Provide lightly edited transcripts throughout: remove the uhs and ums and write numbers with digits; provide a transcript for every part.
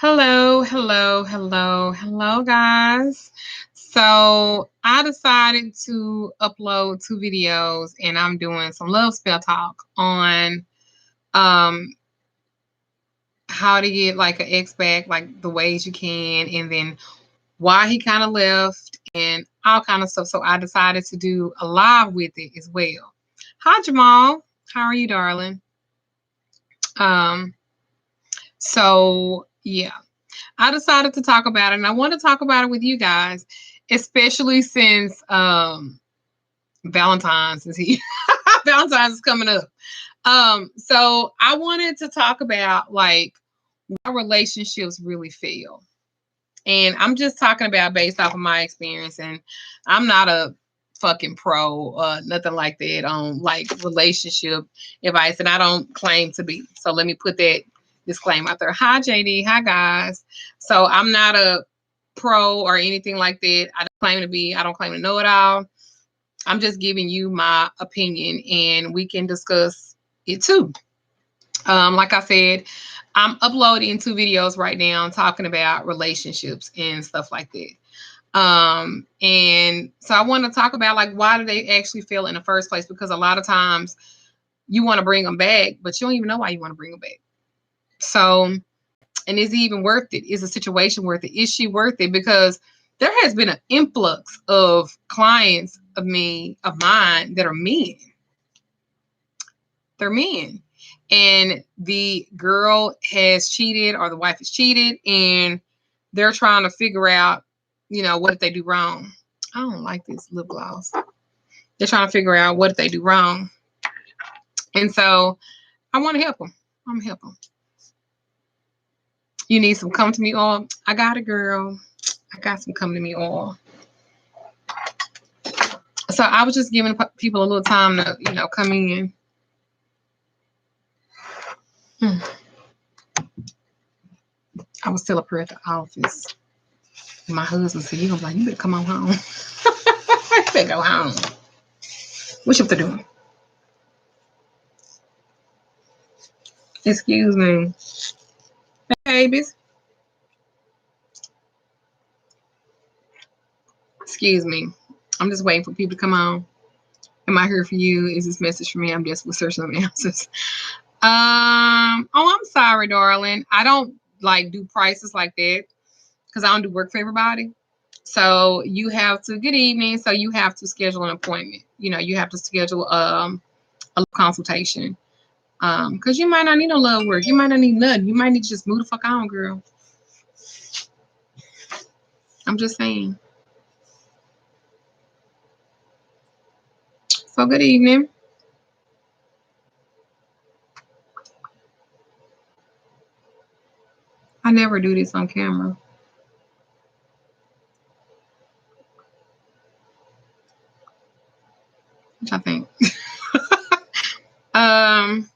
Hello, hello, hello, hello, guys. So I decided to upload two videos, and I'm doing some love spell talk on um how to get like an ex back, like the ways you can, and then why he kind of left, and all kind of stuff. So I decided to do a live with it as well. Hi, Jamal. How are you, darling? Um. So yeah. I decided to talk about it, and I want to talk about it with you guys, especially since Valentine's is here. Valentine's is coming up. So I wanted to talk about like why relationships really fail. And I'm just talking about based off of my experience, and I'm not a fucking pro, nothing like that on like relationship advice, and I don't claim to be. So let me put that disclaimer out there. Hi JD, hi guys. So I'm not a pro or anything like that. I don't claim to be. I don't claim to know it all. I'm just giving you my opinion, and we can discuss it too. Like I said, I'm uploading two videos right now talking about relationships and stuff like that. And so I want to talk about like why do they actually fail in the first place? Because a lot of times you want to bring them back, but you don't even know why you want to bring them back. So, and is it even worth it? Is the situation worth it? Is she worth it? Because there has been an influx of clients of mine that are men. They're men. And the girl has cheated or the wife has cheated, and they're trying to figure out, what did they do wrong? I don't like this lip gloss. They're trying to figure out what did they do wrong. And so I want to help them. I'm going to help them. You need some come to me oil? I got it, girl. I got some come to me oil. So I was just giving people a little time to, come in. I was still up here at the office. My husband said, "You gonna be like, you better come on home." You better go home. What you up to doing? Excuse me. Hey, babies. Excuse me. I'm just waiting for people to come on. Am I here for you? Is this message for me? I'm desperately searching some answers. I'm sorry, darling. I don't like do prices like that because I don't do work for everybody. So you have to, good evening. So you have to schedule an appointment. You have to schedule a consultation. Because you might not need no love work. You might not need nothing. You might need to just move the fuck on, girl. I'm just saying. So good evening. I never do this on camera. Which I think. um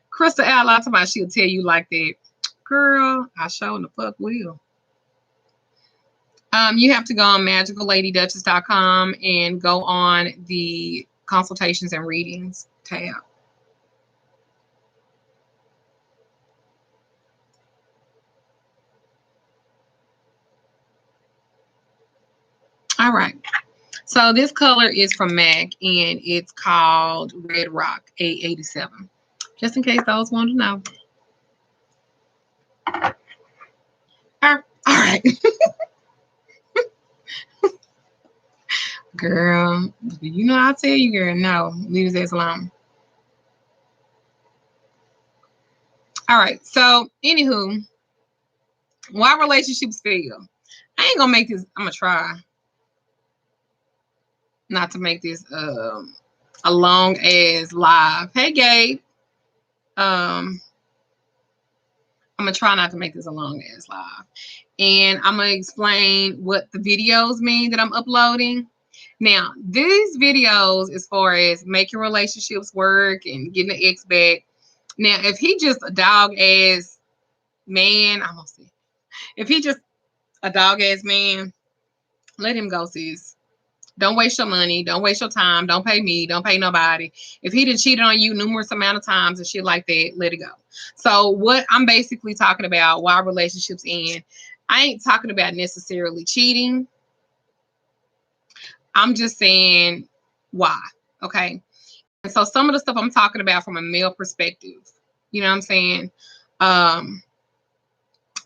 Krista out loud to my she'll tell you like that. Girl, I sure in the fuck will. You have to go on magicalladyduchess.com and go on the consultations and readings tab. All right. So this color is from MAC, and it's called Red Rock A87. Just in case those want to know. All right. Girl, I tell you, girl, no, leave his ass alone. All right. So, anywho, why relationships fail? I ain't gonna make this. I'm gonna try not to make this a long ass live. Hey, Gabe. I'm gonna try not to make this a long ass live, and I'm gonna explain what the videos mean that I'm uploading. Now, these videos, as far as making relationships work and getting the ex back. Now, if he just a dog ass man, I'm gonna see. If he just a dog ass man, let him go, sis. Don't waste your money. Don't waste your time. Don't pay me. Don't pay nobody. If he done cheated on you numerous amount of times and shit like that, let it go. So what I'm basically talking about why relationships end, I ain't talking about necessarily cheating. I'm just saying why. Okay. And so some of the stuff I'm talking about from a male perspective, you know what I'm saying? Um,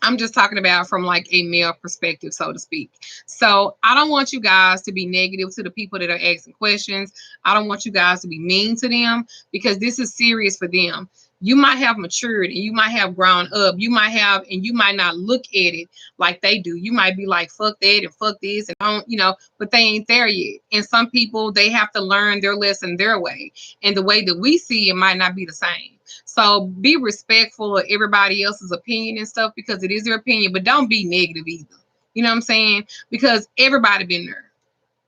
I'm just talking about from like a male perspective, so to speak. So I don't want you guys to be negative to the people that are asking questions. I don't want you guys to be mean to them because this is serious for them. You might have matured and you might have grown up. You might have, and you might not look at it like they do. You might be like, fuck that and fuck this and don't, but they ain't there yet. And some people, they have to learn their lesson their way. And the way that we see it might not be the same. So be respectful of everybody else's opinion and stuff because it is their opinion, but don't be negative either. You know what I'm saying? Because everybody been there.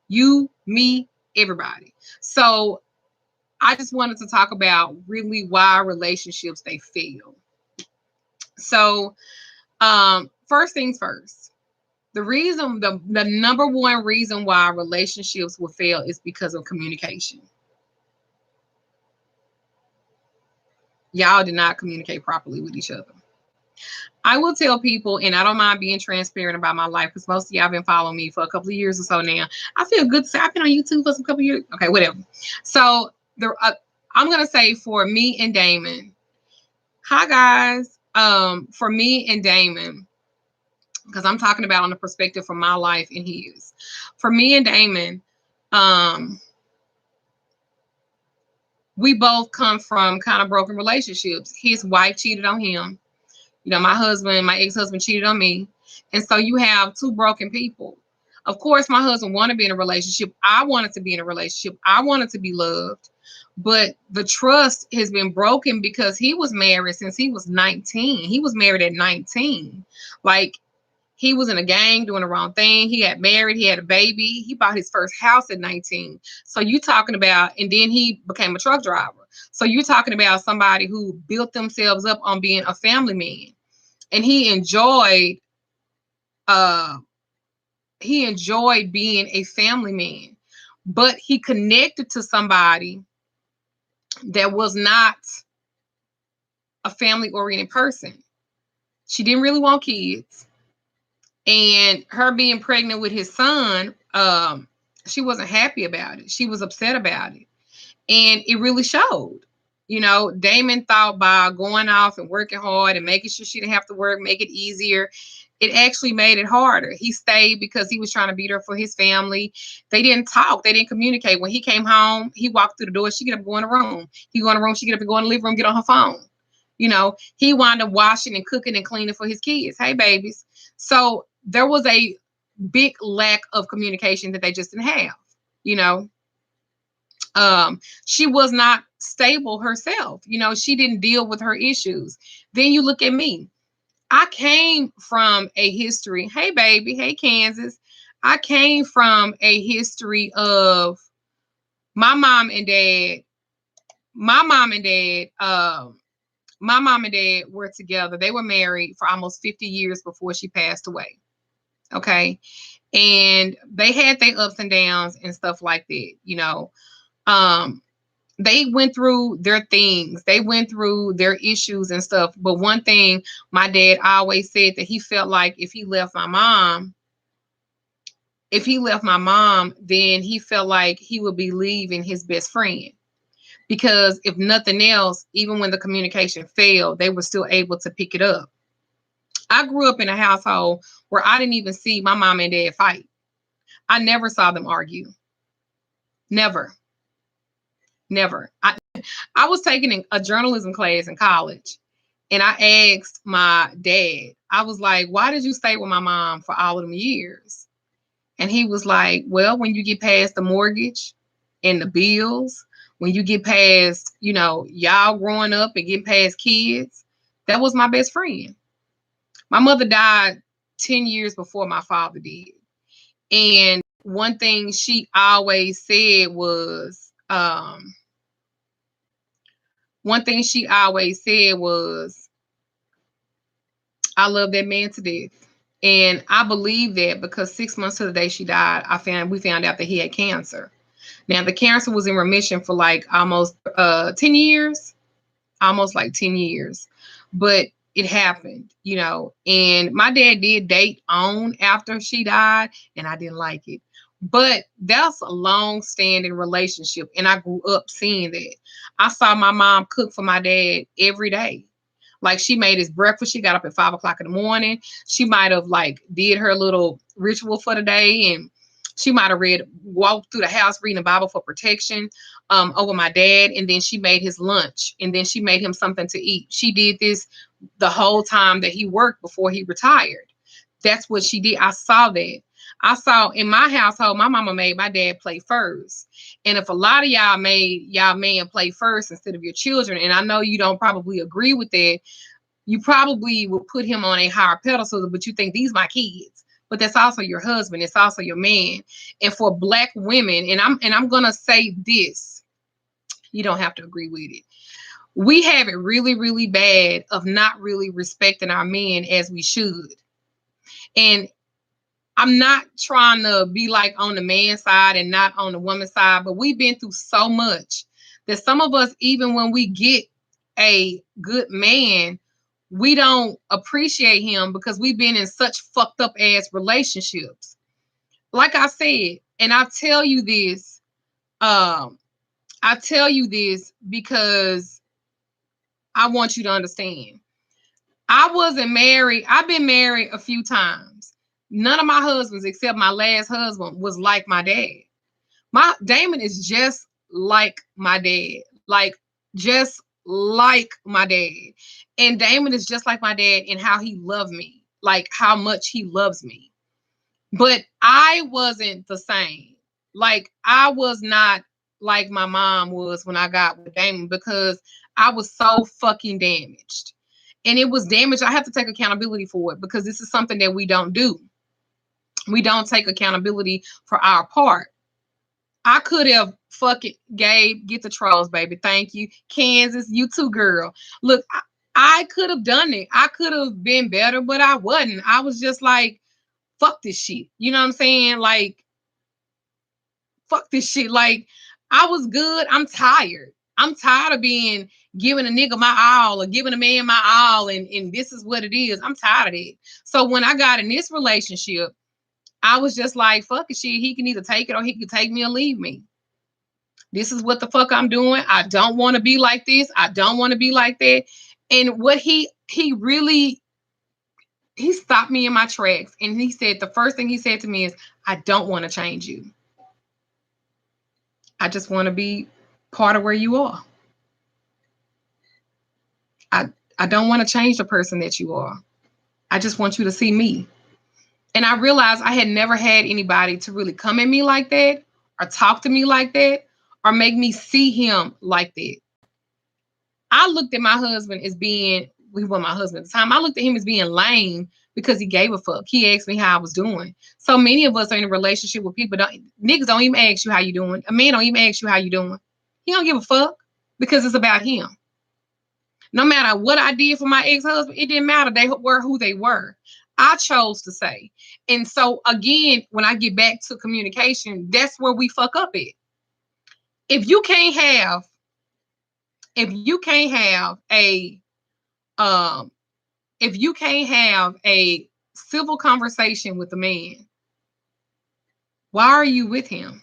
You, me, everybody. So I just wanted to talk about really why relationships they fail. So first things first. The number one reason why relationships will fail is because of communication. Y'all did not communicate properly with each other. I will tell people, and I don't mind being transparent about my life because most of y'all been following me for a couple of years or so now. I feel good to say I've been on YouTube for some couple of years. Okay, whatever. So I'm gonna say for me and Damon. Hi guys. For me and Damon, because I'm talking about on the perspective from my life and his. For me and Damon, we both come from kind of broken relationships. His wife cheated on him. My ex-husband cheated on me. And so you have two broken people. Of course, my husband wanted to be in a relationship. I wanted to be in a relationship. I wanted to be loved. But the trust has been broken because he was married since he was 19. He was married at 19. Like, he was in a gang doing the wrong thing. He got married. He had a baby. He bought his first house at 19. So you talking about, and then he became a truck driver. So you're talking about somebody who built themselves up on being a family man. And uh he enjoyed being a family man. But he connected to somebody that was not a family oriented person. She didn't really want kids. And her being pregnant with his son, she wasn't happy about it. She was upset about it. And it really showed. Damon thought by going off and working hard and making sure she didn't have to work, make it easier, it actually made it harder. He stayed because he was trying to be there for his family. They didn't talk. They didn't communicate. When he came home, he walked through the door. She get up, go in the room. He go in the room. She get up and go in the living room, get on her phone. He wound up washing and cooking and cleaning for his kids. Hey, babies. So there was a big lack of communication that they just didn't have. She was not stable herself. She didn't deal with her issues. Then you look at me. I came from a history. Hey, baby. Hey, Kansas. I came from a history of my mom and dad. My mom and dad, my mom and dad were together. They were married for almost 50 years before she passed away. Okay. And they had their ups and downs and stuff like that. They went through their things. They went through their issues and stuff. But one thing my dad always said that he felt like if he left my mom, then he felt like he would be leaving his best friend. Because if nothing else, even when the communication failed, they were still able to pick it up. I grew up in a household where I didn't even see my mom and dad fight. I never saw them argue. Never. I was taking a journalism class in college, and I asked my dad, I was like, why did you stay with my mom for all of them years? And he was like, well, when you get past the mortgage and the bills, when you get past, y'all growing up and getting past kids, that was my best friend. My mother died 10 years before my father did. And one thing she always said was, I love that man to death. And I believe that because 6 months to the day she died, we found out that he had cancer. Now the cancer was in remission for like almost 10 years, almost like 10 years. But it happened, you know. And my dad did date on after she died, and I didn't like it. But that's a long-standing relationship, and I grew up seeing that. I saw my mom cook for my dad every day. Like she made his breakfast. She got up at 5 o'clock in the morning. She might have like did her little ritual for the day, and she might have walked through the house reading the Bible for protection over my dad. And then she made his lunch, and then she made him something to eat. She did this the whole time that he worked before he retired. That's what she did. I saw that. I saw in my household, my mama made my dad play first. And if a lot of y'all made y'all man play first instead of your children, and I know you don't probably agree with that, you probably will put him on a higher pedestal, but you think these my kids. But that's also your husband. It's also your man. And for Black women, and I'm gonna say this, you don't have to agree with it. We have it really, really bad of not really respecting our men as we should. And I'm not trying to be like on the man side and not on the woman side, but we've been through so much that some of us, even when we get a good man, we don't appreciate him because we've been in such fucked up ass relationships. Like I said, and I tell you this because I want you to understand. I wasn't married. I've been married a few times. None of my husbands, except my last husband, was like my dad. My Damon is just like my dad. Like, just like my dad. And Damon is just like my dad in how he loved me. Like, how much he loves me. But I wasn't the same. Like, I was not like my mom was when I got with Damon because I was so fucking damaged. And it was damaged. I have to take accountability for it because this is something that we don't do. We don't take accountability for our part. I could have fucking Gabe, get the trolls, baby. Thank you. Kansas, you too, girl. Look, I could have done it. I could have been better, but I wasn't. I was just like, fuck this shit. You know what I'm saying? Like, fuck this shit. Like, I was good. I'm tired. I'm tired of being giving a nigga my all or giving a man my all, and this is what it is. I'm tired of it. So when I got in this relationship, I was just like, fuck it, shit. He can either take it or he can take me or leave me. This is what the fuck I'm doing. I don't want to be like this. I don't want to be like that. And what he really, he stopped me in my tracks. And he said, the first thing he said to me is, I don't want to change you. I just want to be part of where you are. I don't want to change the person that you are. I just want you to see me. And I realized I had never had anybody to really come at me like that or talk to me like that or make me see him like that. I looked at my husband as being, he wasn't my husband at the time. I looked at him as being lame because he gave a fuck. He asked me how I was doing. So many of us are in a relationship with people, niggas don't even ask you how you doing. A man don't even ask you how you doing. He don't give a fuck because it's about him. No matter what I did for my ex-husband, it didn't matter. They were who they were. I chose to say. And so again, when I get back to communication, that's where we fuck up at. If you can't have a if you can't have a civil conversation with a man, why are you with him?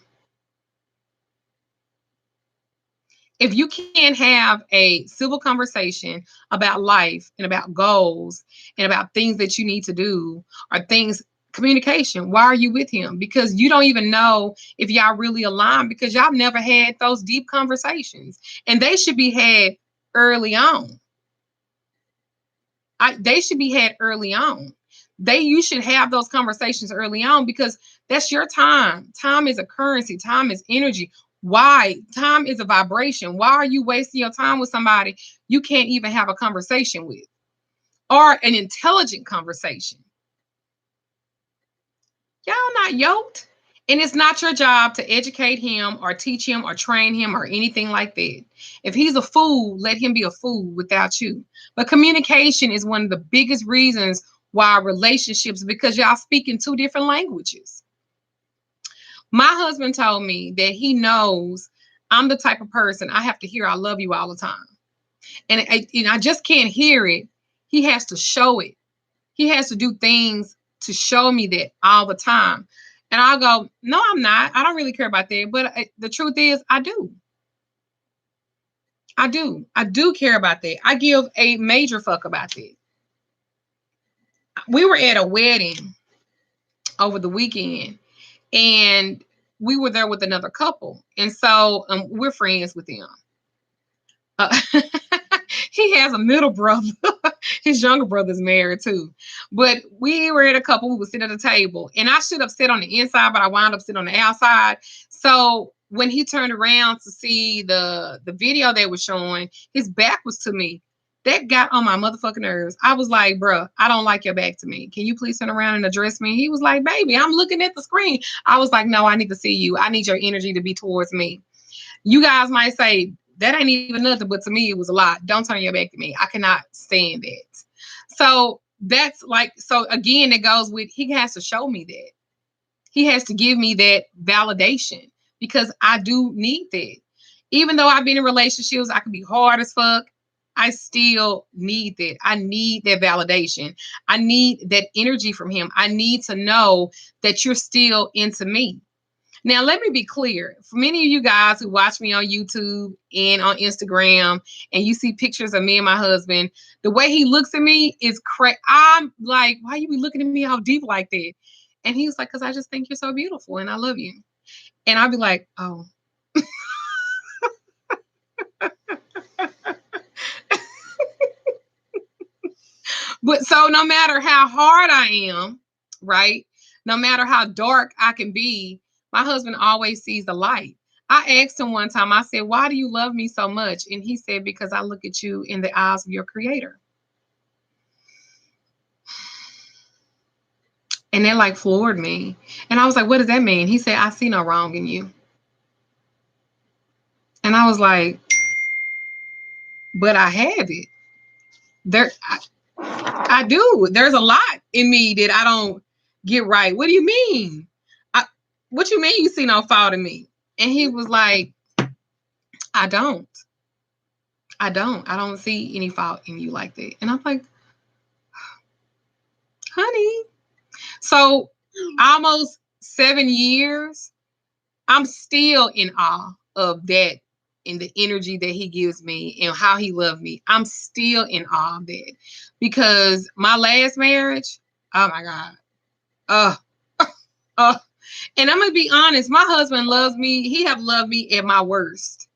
If you can't have a civil conversation about life and about goals and about things that you need to do or things, communication, why are you with him? Because you don't even know if y'all really aligned because y'all never had those deep conversations. And they should be had early on. They should be had early on. You should have those conversations early on because that's your time. Time is a currency. Time is energy. Why? Time is a vibration. Why are you wasting your time with somebody you can't even have a conversation with or an intelligent conversation? Y'all not yoked. And it's not your job to educate him or teach him or train him or anything like that. If he's a fool, let him be a fool without you. But communication is one of the biggest reasons while relationships, because y'all speak in two different languages. My husband told me that he knows I'm the type of person I have to hear I love you all the time. And I just can't hear it. He has to show it. He has to do things to show me that all the time. And I'll go, no, I'm not. I don't really care about that. But the truth is, I do. I do. I do care about that. I give a major fuck about that. We were at a wedding over the weekend, and we were there with another couple. And so we're friends with them. Uh, he has a middle brother. His younger brother's married too. But we were at a couple. We were sitting at a table, and I should have sat on the inside, but I wound up sitting on the outside. So when he turned around to see the video they were showing, his back was to me. That got on my motherfucking nerves. I was like, bruh, I don't like your back to me. Can you please turn around and address me? He was like, baby, I'm looking at the screen. I was like, no, I need to see you. I need your energy to be towards me. You guys might say, that ain't even nothing, but to me, it was a lot. Don't turn your back to me. I cannot stand that. So that's like, so again, it goes with, he has to show me that. He has to give me that validation, because I do need that. Even though I've been in relationships, I can be hard as fuck. I still need that. I need that validation. I need that energy from him. I need to know that you're still into me. Now, let me be clear. For many of you guys who watch me on YouTube and on Instagram, and you see pictures of me and my husband, the way he looks at me is crazy. I'm like, why you be looking at me all deep like that? And he was like, because I just think you're so beautiful and I love you. And I'll be like, oh. But so no matter how hard I am, right? No matter how dark I can be, my husband always sees the light. I asked him one time, I said, why do you love me so much? And he said, because I look at you in the eyes of your creator. And that like floored me. And I was like, what does that mean? He said, I see no wrong in you. And I was like, but I have it. There, I do. There's a lot in me that I don't get right. What do you mean? What you mean you see no fault in me? And he was like, I don't. I don't see any fault in you like that. And I'm like, honey. So almost 7 years, I'm still in awe of that and the energy that he gives me and how he loved me. I'm still in awe of that. Because my last marriage, oh my God. Uh, and I'm gonna be honest, my husband loves me. He have loved me at my worst.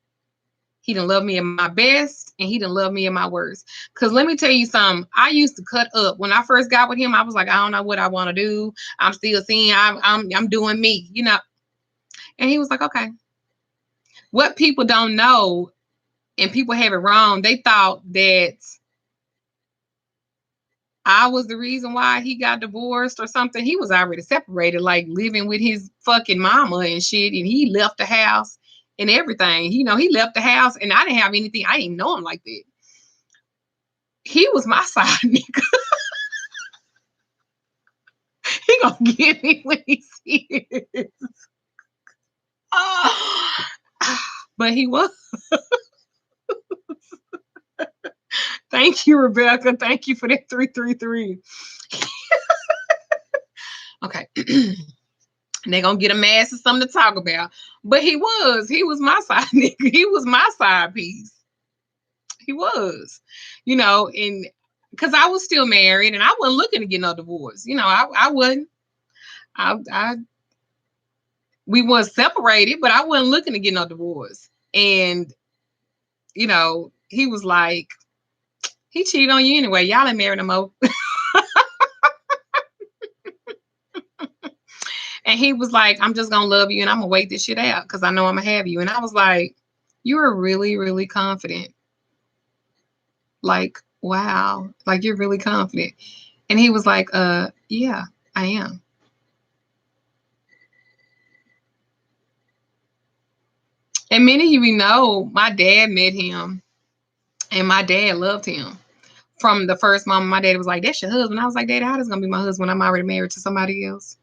He didn't love me at my best, and he didn't love me at my worst. Cause let me tell you something. I used to cut up when I first got with him. I was like, I don't know what I want to do. I'm still seeing. I'm doing me, you know. And he was like, okay. What people don't know, and people have it wrong. They thought that I was the reason why he got divorced or something. He was already separated, like living with his fucking mama and shit. And he left the house and everything. You know, he left the house and I didn't have anything. I didn't know him like that. He was my side nigga. He gonna get me when he sees it. Oh. But he was. Thank you, Rebecca. Thank you for that 333. Okay. And they're gonna get a mass of something to talk about. But he was my side nigga. He was my side piece. He was, and because I was still married and I wasn't looking to get no divorce. I wasn't. I we was separated, but I wasn't looking to get no divorce. And he was like, he cheated on you anyway. Y'all ain't married no more. And he was like, I'm just gonna love you and I'm gonna wait this shit out because I know I'm gonna have you. And I was like, you are really, really confident. Like, wow, like you're really confident. And he was like, yeah, I am. And many of you know, my dad met him and my dad loved him from the first moment. My daddy was like, that's your husband. I was like, Daddy, how this gonna be my husband? I'm already married to somebody else.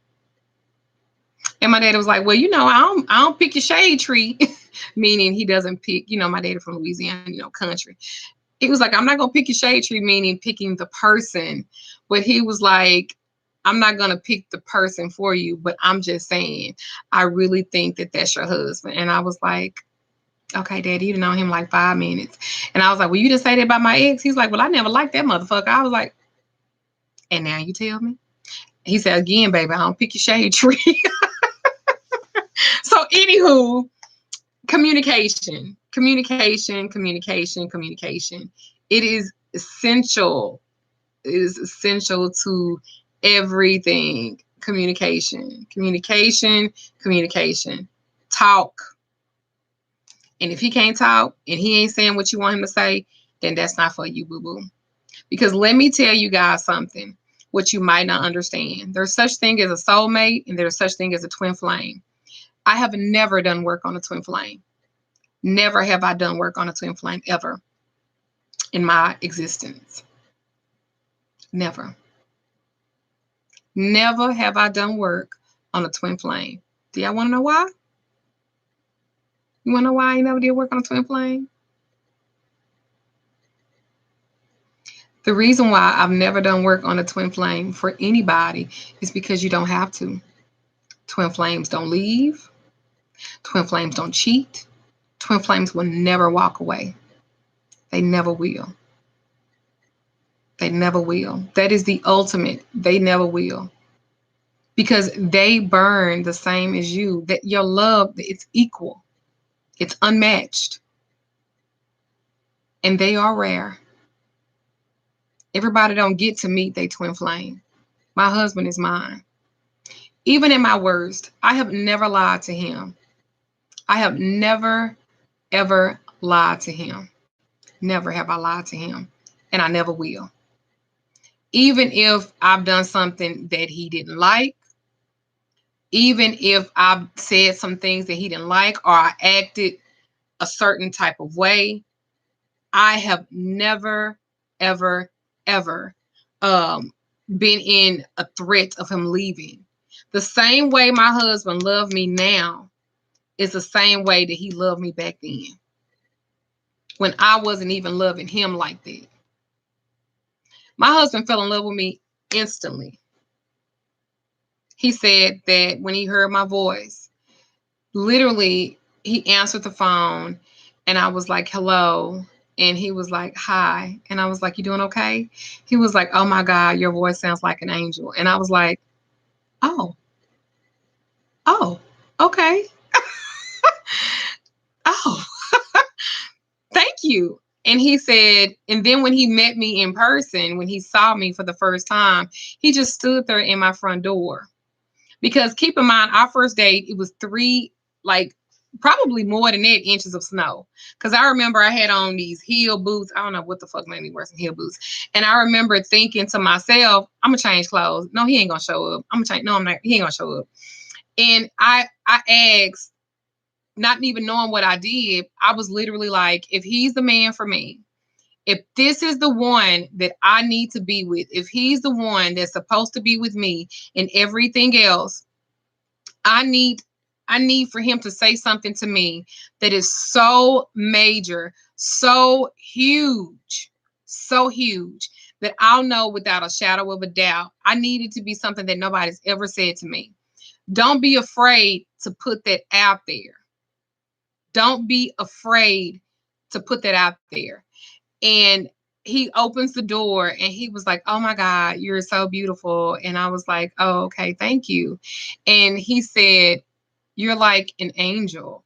And my daddy was like, well, I don't pick your shade tree, meaning he doesn't pick, my daddy from Louisiana, country. He was like, I'm not gonna pick your shade tree, meaning picking the person. But he was like, I'm not gonna pick the person for you, but I'm just saying, I really think that that's your husband. And I was like, okay, Daddy, you know him like 5 minutes. And I was like, well, you didn't say that about my ex. He's like, well, I never liked that motherfucker. I was like, and now you tell me? He said, again, baby, I don't pick your shade tree. So, anywho, communication, communication, communication, communication. It is essential. It is essential to everything. Communication, communication, communication. Talk. And if he can't talk and he ain't saying what you want him to say, then that's not for you, boo-boo. Because let me tell you guys something, what you might not understand. There's such thing as a soulmate and there's such thing as a twin flame. I have never done work on a twin flame. Never have I done work on a twin flame ever in my existence. Never. Never have I done work on a twin flame. Do y'all want to know why? You want to know why I never did work on a twin flame? The reason why I've never done work on a twin flame for anybody is because you don't have to. Twin flames don't leave. Twin flames don't cheat. Twin flames will never walk away. They never will. They never will. That is the ultimate. They never will. Because they burn the same as you. That your love, it's equal. It's unmatched. And they are rare. Everybody don't get to meet their twin flame. My husband is mine. Even in my worst, I have never lied to him. I have never, ever lied to him. Never have I lied to him. And I never will. Even if I've done something that he didn't like, even if I've said some things that he didn't like, or I acted a certain type of way, I have never, ever, ever been in a threat of him leaving. The same way my husband loved me now is the same way that he loved me back then, when I wasn't even loving him like that. My husband fell in love with me instantly. He said that when he heard my voice, literally, he answered the phone and I was like, hello. And he was like, hi. And I was like, you doing okay? He was like, oh my God, your voice sounds like an angel. And I was like, oh, okay. Oh, thank you. And he said, and then when he met me in person, when he saw me for the first time, he just stood there in my front door. Because keep in mind, our first date, it was probably more than that, inches of snow. Because I remember I had on these heel boots. I don't know what the fuck made me wear some heel boots. And I remember thinking to myself, I'm going to change clothes. No, he ain't going to show up. I'm going to change. No, I'm not. He ain't going to show up. And I asked, not even knowing what I did, I was literally like, if he's the man for me, if this is the one that I need to be with, if he's the one that's supposed to be with me and everything else, I need for him to say something to me that is so major, so huge that I'll know without a shadow of a doubt. I need it to be something that nobody's ever said to me. Don't be afraid to put that out there. Don't be afraid to put that out there. And he opens the door and he was like, oh my God, you're so beautiful. And I was like, oh, okay, thank you. And he said, you're like an angel.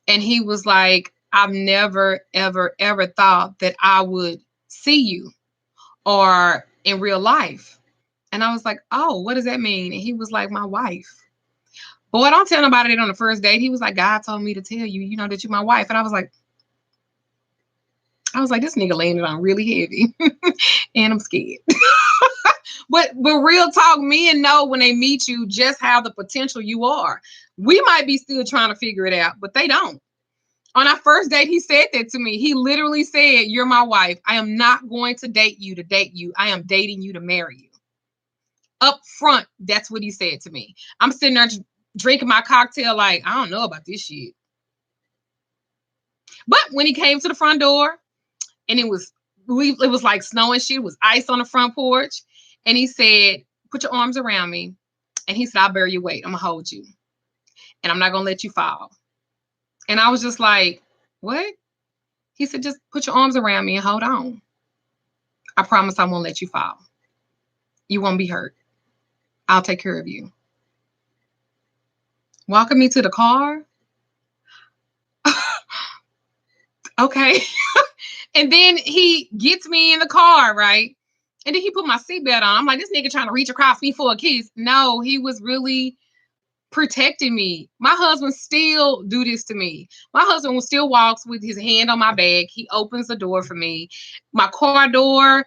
And he was like, I've never, ever, ever thought that I would see you or in real life. And I was like, oh, what does that mean? And he was like, my wife. Boy, don't tell nobody that on the first date. He was like, God told me to tell you, that you're my wife. And I was like, this nigga landed on really heavy. And I'm scared. But real talk, men know when they meet you just how the potential you are. We might be still trying to figure it out, but they don't. On our first date, he said that to me. He literally said, "You're my wife. I am not going to date you to date you. I am dating you to marry you." Up front, that's what he said to me. I'm sitting there drinking my cocktail like, I don't know about this shit. But when he came to the front door and it was like snow and shit, it was ice on the front porch. And he said, "Put your arms around me." And he said, "I'll bear your weight. I'm gonna hold you. And I'm not gonna let you fall." And I was just like, "What?" He said, "Just put your arms around me and hold on. I promise I won't let you fall. You won't be hurt. I'll take care of you." Walking me to the car. Okay. And then he gets me in the car, right? And then he put my seatbelt on. I'm like, this nigga trying to reach across me for a kiss. No, he was really protecting me. My husband still do this to me. My husband still walks with his hand on my back. He opens the door for me. My car door,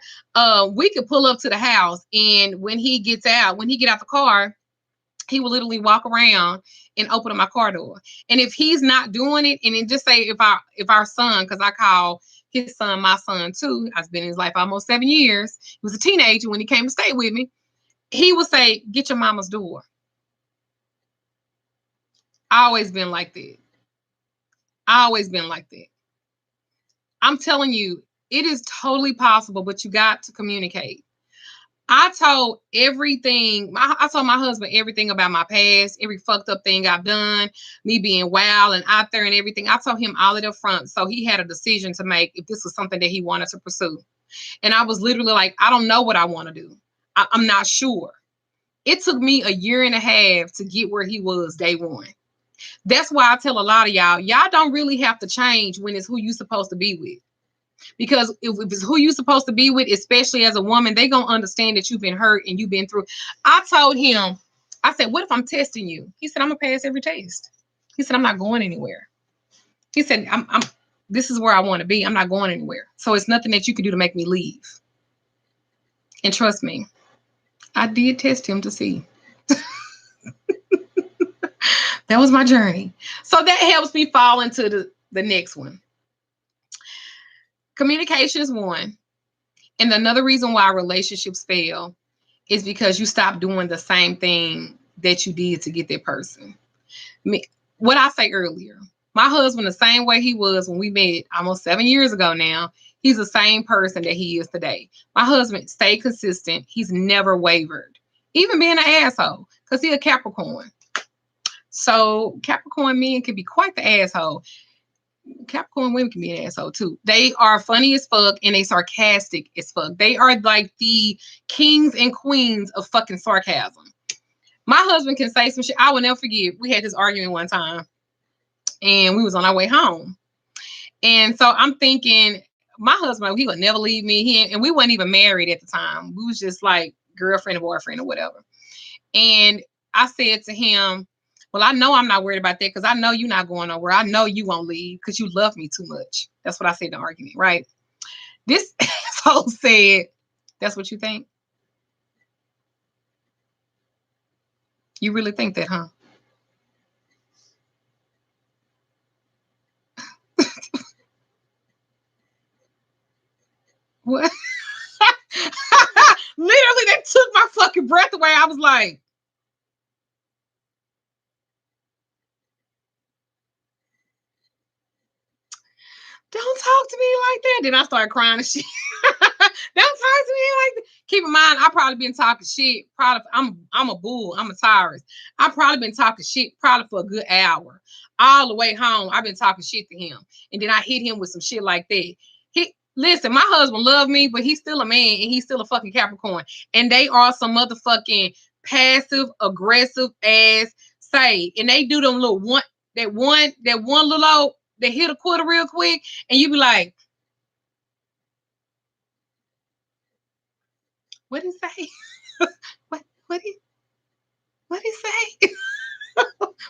we could pull up to the house. And when he get out the car, he will literally walk around and open up my car door. And if he's not doing it, and then just say if our son, because I call his son my son too, I've been in his life almost 7 years. He was a teenager when he came to stay with me. He would say, "Get your mama's door." I always been like that. I always been like that. I'm telling you, it is totally possible, but you got to communicate. I told I told my husband everything about my past, every fucked up thing I've done, me being wild and out there and everything. I told him all of it up front. So he had a decision to make if this was something that he wanted to pursue. And I was literally like, I don't know what I want to do. I'm not sure. It took me a year and a half to get where he was day one. That's why I tell a lot of y'all don't really have to change when it's who you supposed to be with. Because if it's who you supposed to be with, especially as a woman, they gonna understand that you've been hurt and you've been through. I told him, I said, "What if I'm testing you?" He said, "I'm gonna pass every test." He said, "I'm not going anywhere." He said, I'm this is where I want to be. I'm not going anywhere. So it's nothing that you can do to make me leave. And trust me, I did test him to see. That was my journey. So that helps me fall into the next one. Communication is one. And another reason why relationships fail is because you stop doing the same thing that you did to get that person. What I say earlier, my husband, the same way he was when we met almost 7 years ago now, he's the same person that he is today. My husband stayed consistent. He's never wavered, even being an asshole, because he's a Capricorn. So Capricorn men can be quite the asshole. Capricorn women can be an asshole too. They are funny as fuck and they sarcastic as fuck. They are like the kings and queens of fucking sarcasm. My husband can say some shit. I will never forget. We had this argument one time and we was on our way home. And so I'm thinking, my husband, he would never leave me. And we weren't even married at the time. We was just like girlfriend and boyfriend or whatever. And I said to him, "Well, I know I'm not worried about that because I know you're not going nowhere. I know you won't leave because you love me too much." That's what I said in the argument, right? This asshole said, "That's what you think? You really think that, huh?" What? Literally, that took my fucking breath away. I was like, "Don't talk to me like that." Then I started crying and shit. Don't talk to me like that. Keep in mind, I probably been talking shit. Probably, I'm a bull. I'm a Taurus. I probably been talking shit probably for a good hour. All the way home, I've been talking shit to him, and then I hit him with some shit like that. He listen. My husband love me, but he's still a man, and he's still a fucking Capricorn, and they are some motherfucking passive aggressive ass say, and they do them little that one little old, they hit a quarter real quick, and you be like, "What did he say? what what did what did he say?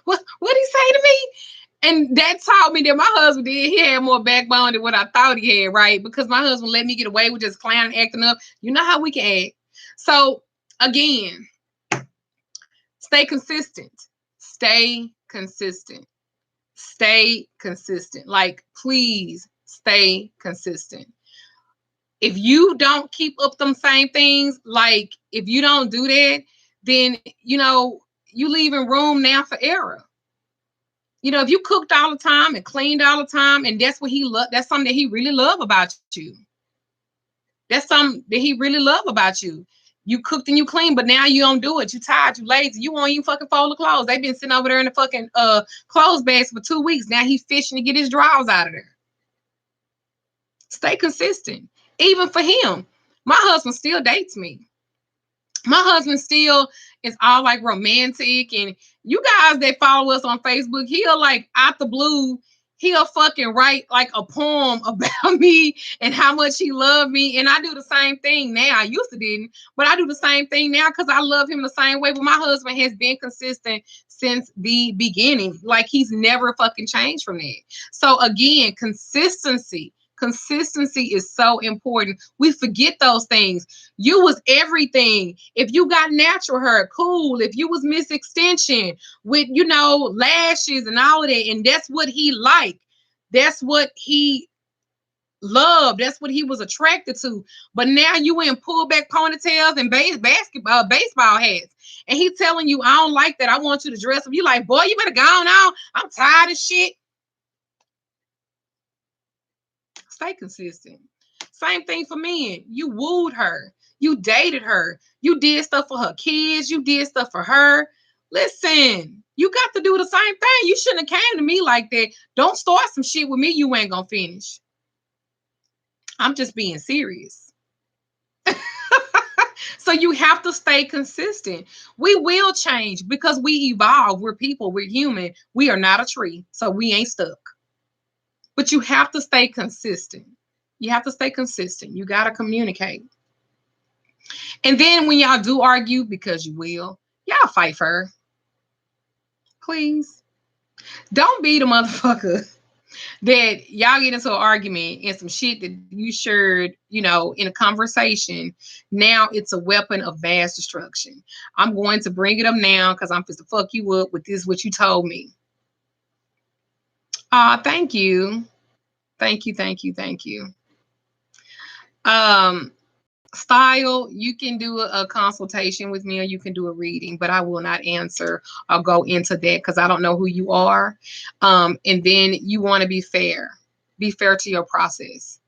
What did he say to me?" And that taught me that my husband did. He had more backbone than what I thought he had, right? Because my husband let me get away with just clowning, acting up. You know how we can act. So again, stay consistent. Stay consistent. stay consistent. Like, please stay consistent. If you don't keep up them same things, like if you don't do that, then you leaving room now for error. If you cooked all the time and cleaned all the time, and that's what he loved, that's something that he really love about you. That's something that he really love about you. You cooked and you cleaned, but now you don't do it. You tired, you lazy, you won't even fucking fold the clothes. They've been sitting over there in the fucking clothes bags for 2 weeks. Now he's fishing to get his drawers out of there. Stay consistent. Even for him, my husband still dates me. My husband still is all like romantic, and you guys that follow us on Facebook, he'll like out the blue, he'll fucking write like a poem about me and how much he loved me. And I do the same thing now. I used to didn't, but I do the same thing now because I love him the same way. But my husband has been consistent since the beginning. Like, he's never fucking changed from that. So again, consistency. Consistency is so important. We forget those things. You was everything. If you got natural hair, cool. If you was Miss Extension with, lashes and all of that, and that's what he liked. That's what he loved. That's what he was attracted to. But now you in pullback ponytails and baseball hats. And he telling you, I don't like that. I want you to dress up. You like, boy, you better go on. I'm tired of shit. Stay consistent. Same thing for men. You wooed her. You dated her. You did stuff for her kids. You did stuff for her. Listen, you got to do the same thing. You shouldn't have came to me like that. Don't start some shit with me you ain't gonna finish. I'm just being serious. So you have to stay consistent. We will change because we evolve. We're people. We're human. We are not a tree. So we ain't stuck. But you have to stay consistent. You have to stay consistent. You got to communicate. And then when y'all do argue, because you will, y'all fight for her. Please. Don't be the motherfucker that y'all get into an argument and some shit that you shared, in a conversation. Now it's a weapon of mass destruction. I'm going to bring it up now because I'm supposed to fuck you up with this, what you told me. Thank you. Thank you. Style, you can do a consultation with me or you can do a reading, but I will not answer or go into that because I don't know who you are. And then you want to be fair. Be fair to your process,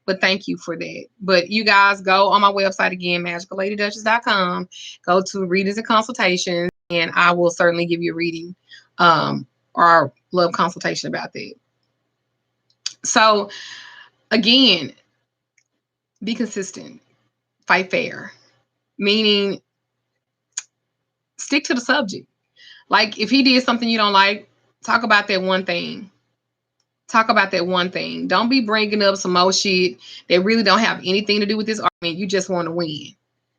But thank you for that. But you guys go on my website again, magicalladyduchess.com. Go to readings and consultations, and I will certainly give you a reading or love consultation about that. So again, be consistent, fight fair, meaning stick to the subject. Like, if he did something you don't like, talk about that one thing. Don't be bringing up some more shit that really don't have anything to do with this argument. You just want to win.